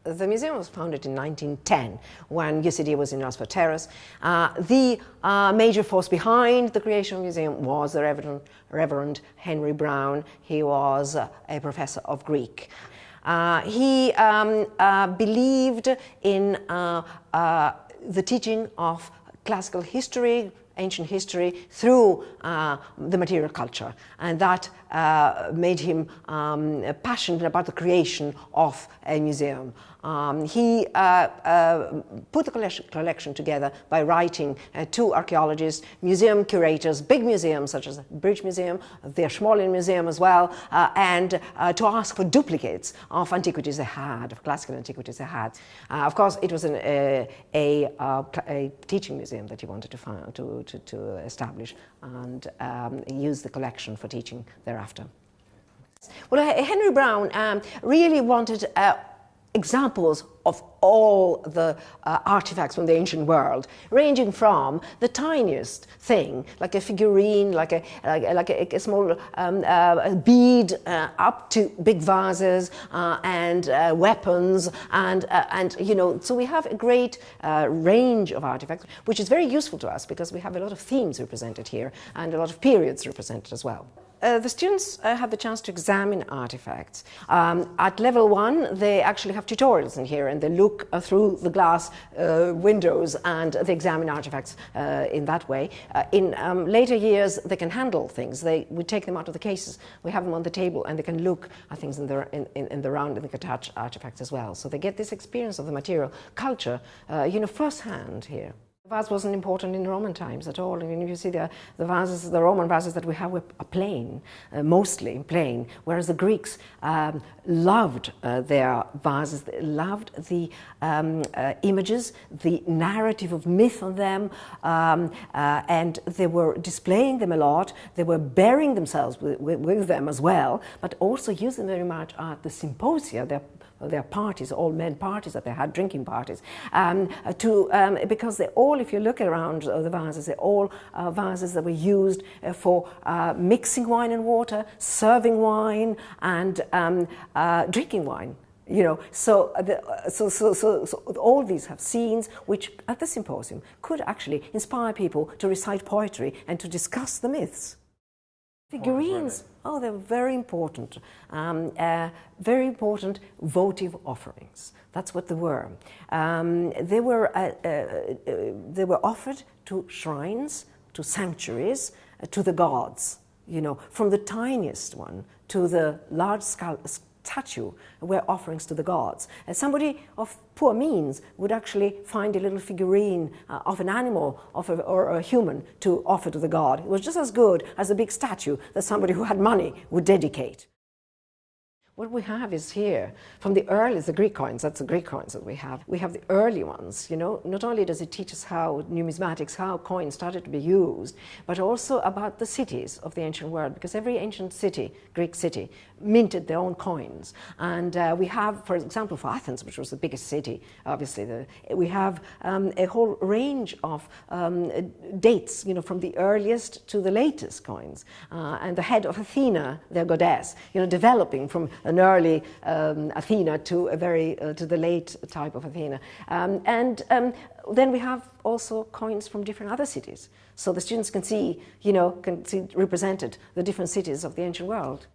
The museum was founded in 1910 when UCD was in Oxford Terrace. The major force behind the creation of the museum was the Reverend Henry Brown. He was a professor of Greek. He believed in the teaching of classical history, ancient history, through the material culture, and that made him passionate about the creation of a museum. He put the collection together by writing to archaeologists, museum curators, big museums such as the British Museum, the Ashmolean Museum as well, and to ask for duplicates of antiquities they had, of classical antiquities they had. Of course, it was a teaching museum that he wanted to establish and use the collection for teaching thereafter. Well, Henry Brown really wanted examples of all the artifacts from the ancient world, ranging from the tiniest thing, like a figurine, like a small bead, up to big vases and weapons, and you know. So we have a great range of artifacts, which is very useful to us because we have a lot of themes represented here and a lot of periods represented as well. The students have the chance to examine artifacts. At level 1, they actually have tutorials in here, and they look through the glass windows and they examine artifacts in that way. In later years, they can handle things. We take them out of the cases, we have them on the table, and they can look at things in the round, and they can touch artifacts as well. So they get this experience of the material culture, you know, firsthand here. The vase wasn't important in Roman times at all. I mean, if you see the vases, the Roman vases that we have were plain, mostly plain, whereas the Greeks loved their vases. They loved the images, the narrative of myth on them, and they were displaying them a lot. They were burying themselves with them as well, but also using them very much at the symposia, their parties, all men parties that they had, drinking parties, because they all, if you look around the vases, they're all vases that were used for mixing wine and water, serving wine, and drinking wine. You know, so all these have scenes which, at the symposium, could actually inspire people to recite poetry and to discuss the myths. Figurines, oh, they're very important votive offerings. That's what they were. They were offered to shrines, to sanctuaries, to the gods. You know, from the tiniest one to the large statue were offerings to the gods. Somebody of poor means would actually find a little figurine of an animal or a human to offer to the god. It was just as good as a big statue that somebody who had money would dedicate. What we have is here, from the earliest, the Greek coins, that's the Greek coins that we have. We have the early ones, you know. Not only does it teach us how numismatics, how coins started to be used, but also about the cities of the ancient world, because every ancient city, Greek city, minted their own coins. And we have, for example, for Athens, which was the biggest city, obviously, we have a whole range of dates, you know, from the earliest to the latest coins. And the head of Athena, their goddess, you know, developing from an early Athena to to the late type of Athena. Then we have also coins from different other cities. So the students can see, you know, represented the different cities of the ancient world.